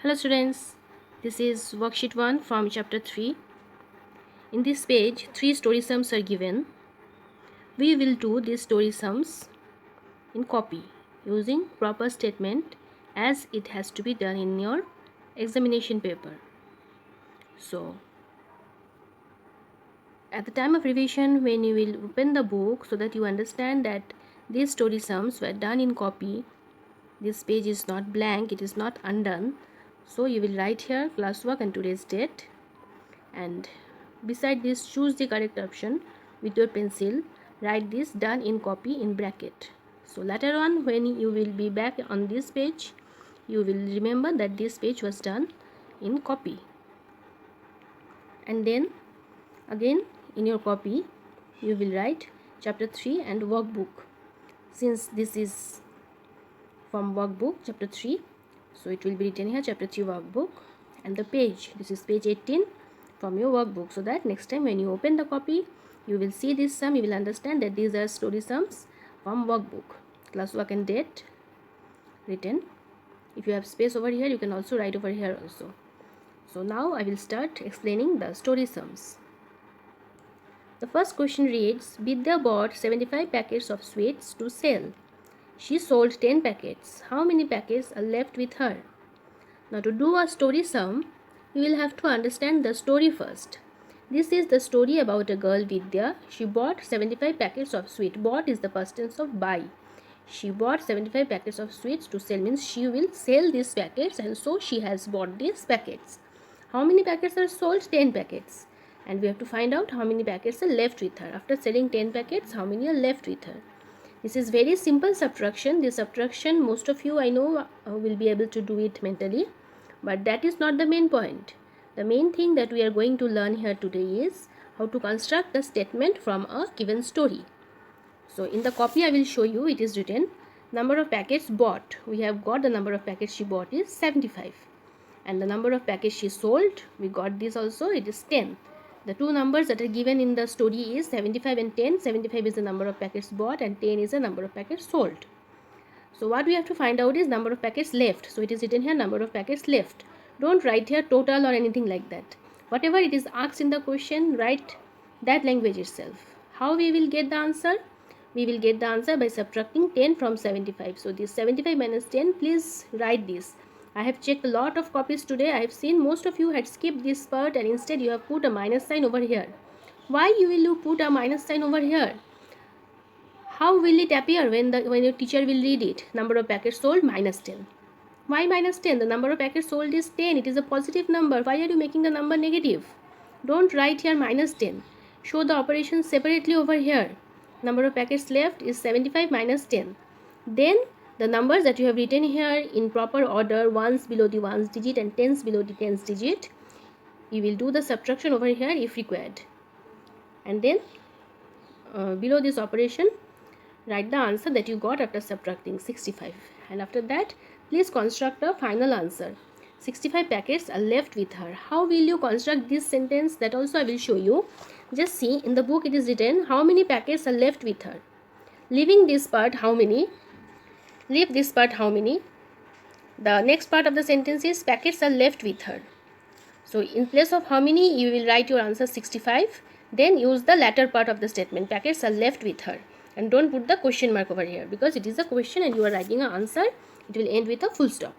Hello students, this is worksheet 1 from chapter 3. In this page, 3 story sums are given. We will do these story sums in copy using proper statement as it has to be done in your examination paper. So, at the time of revision, when you will open the book so that you understand that these story sums were done in copy, this page is not blank, it is not undone. So, you will write here classwork and today's date, and beside this choose the correct option with your pencil. Write this done in copy in bracket. So later on when you will be back on this page, you will remember that this page was done in copy. And then again in your copy you will write chapter 3 and workbook. Since this is from workbook chapter 3, so it will be written here chapter 3 workbook, and the page, this is page 18 from your workbook, so that next time when you open the copy you will see this sum, you will understand that these are story sums from workbook. Classwork and date written. If you have space over here, you can also write over here also. So now I will start explaining the story sums. The first question reads, Vidya bought 75 packets of sweets to sell. She sold 10 packets. How many packets are left with her? Now to do a story sum, you will have to understand the story first. This is the story about a girl Vidya. She bought 75 packets of sweets. Bought is the past tense of buy. She bought 75 packets of sweets to sell, means she will sell these packets, and so she has bought these packets. How many packets are sold? 10 packets. And we have to find out how many packets are left with her. After selling 10 packets, how many are left with her? This is very simple subtraction. This subtraction most of you I know will be able to do it mentally. But that is not the main point. The main thing that we are going to learn here today is how to construct the statement from a given story. So in the copy I will show you, it is written number of packets bought. We have got the number of packets she bought is 75. And the number of packets she sold, we got this also, it is 10. The two numbers that are given in the story is 75 and 10. 75 is the number of packets bought and 10 is the number of packets sold. So what we have to find out is number of packets left. So it is written here number of packets left. Don't write here total or anything like that. Whatever it is asked in the question, write that language itself. How we will get the answer? We will get the answer by subtracting 10 from 75. So this 75 minus 10, please write this. I have checked a lot of copies today. I have seen most of you had skipped this part and instead you have put a minus sign over here. Why you will put a minus sign over here? How will it appear when your teacher will read it? Number of packets sold minus 10. Why minus 10? The number of packets sold is 10. It is a positive number. Why are you making the number negative? Don't write here minus 10. Show the operation separately over here. Number of packets left is 75 minus 10. Then the numbers that you have written here in proper order, ones below the ones digit and tens below the tens digit, you will do the subtraction over here if required. And then below this operation, write the answer that you got after subtracting 65. And after that, please construct a final answer. 65 packets are left with her. How will you construct this sentence? That also I will show you. Just see, in the book it is written how many packets are left with her. Leaving this part, how many? Leave this part, how many? The next part of the sentence is packets are left with her. So in place of how many, you will write your answer 65. Then use the latter part of the statement. Packets are left with her. And don't put the question mark over here because it is a question and you are writing an answer. It will end with a full stop.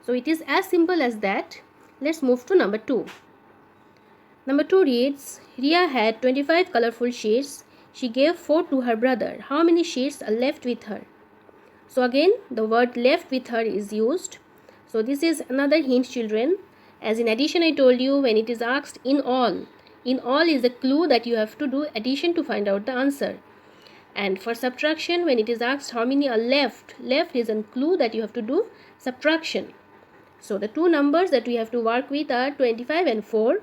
So it is as simple as that. Let's move to number 2. Number 2 reads, Ria had 25 colorful sheets. She gave 4 to her brother. How many sheets are left with her? So again, the word left with her is used. So this is another hint, children. As in addition, I told you when it is asked in all is a clue that you have to do addition to find out the answer. And for subtraction, when it is asked how many are left is a clue that you have to do subtraction. So the two numbers that we have to work with are 25 and 4.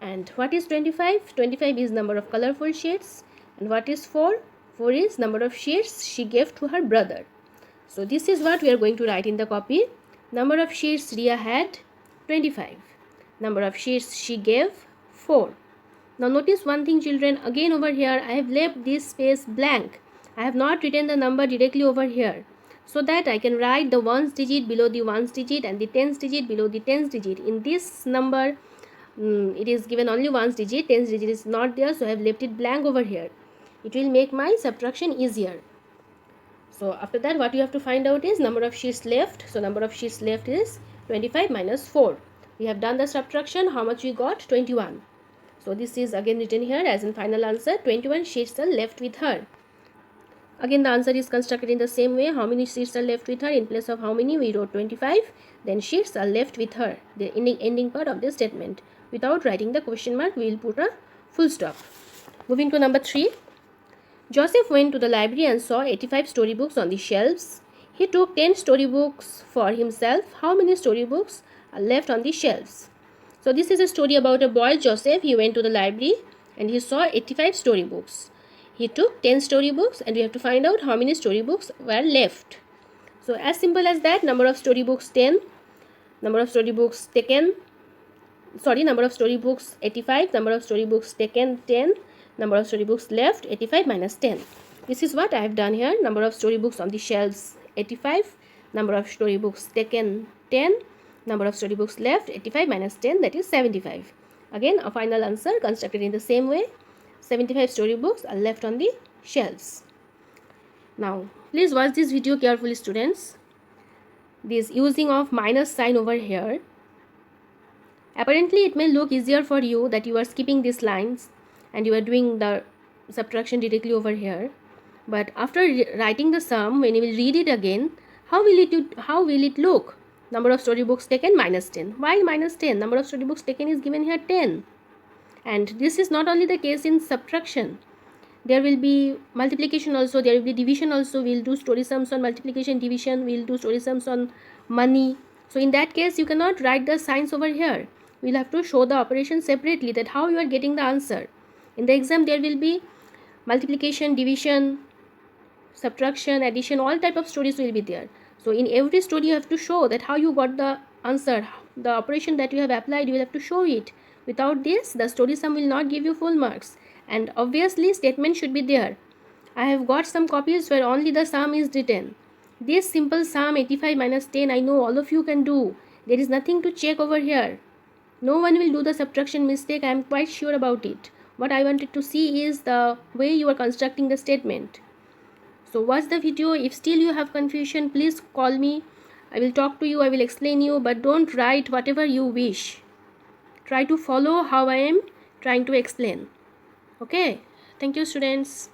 And what is 25? 25 is number of colorful sheets. And what is 4? 4 is number of sheets she gave to her brother. So this is what we are going to write in the copy. Number of sheets Ria had 25. Number of sheets she gave 4. Now notice one thing, children, again over here I have left this space blank. I have not written the number directly over here. so that I can write the ones digit below the ones digit and the tens digit below the tens digit. In this number, it is given only ones digit, tens digit is not there, so I have left it blank over here. It will make my subtraction easier. So after that, what you have to find out is number of sheets left. So number of sheets left is 25 minus 4. We have done the subtraction. How much we got? 21. So this is again written here as in final answer. 21 sheets are left with her. Again the answer is constructed in the same way. How many sheets are left with her? In place of how many we wrote 25. Then sheets are left with her. The ending part of the statement. Without writing the question mark, we will put a full stop. Moving to number 3. Joseph went to the library and saw 85 storybooks on the shelves. He took 10 storybooks for himself. How many storybooks are left on the shelves? So this is a story about a boy, Joseph. He went to the library and he saw 85 storybooks. He took 10 storybooks and we have to find out how many storybooks were left. So as simple as that, number of storybooks 10, number of storybooks taken, number of storybooks 85, number of storybooks taken 10, number of storybooks left 85 minus 10. This is what I have done here. Number of storybooks on the shelves 85, number of storybooks taken 10, number of storybooks left 85 minus 10, that is 75. Again a final answer constructed in the same way. 75 storybooks are left on the shelves. Now please watch this video carefully, students. This using of minus sign over here, apparently it may look easier for you that you are skipping these lines and you are doing the subtraction directly over here, but after writing the sum, when you will read it again, how will it look? Number of storybooks taken minus 10. Why minus 10? Number of storybooks taken is given here 10. And this is not only the case in subtraction. There will be multiplication also, there will be division also. We will do story sums on multiplication, division, we will do story sums on money. So in that case, you cannot write the signs over here. We will have to show the operation separately, that how you are getting the answer. In the exam, there will be multiplication, division, subtraction, addition, all type of stories will be there. So in every story, you have to show that how you got the answer, the operation that you have applied, you will have to show it. Without this, the story sum will not give you full marks. And obviously, statement should be there. I have got some copies where only the sum is written. This simple sum 85 minus 10, I know all of you can do. There is nothing to check over here. No one will do the subtraction mistake, I am quite sure about it. What I wanted to see is the way you are constructing the statement. So watch the video. If still you have confusion, please call me. I will talk to you, I will explain you, but don't write whatever you wish. Try to follow how I am trying to explain. Okay, thank you, students.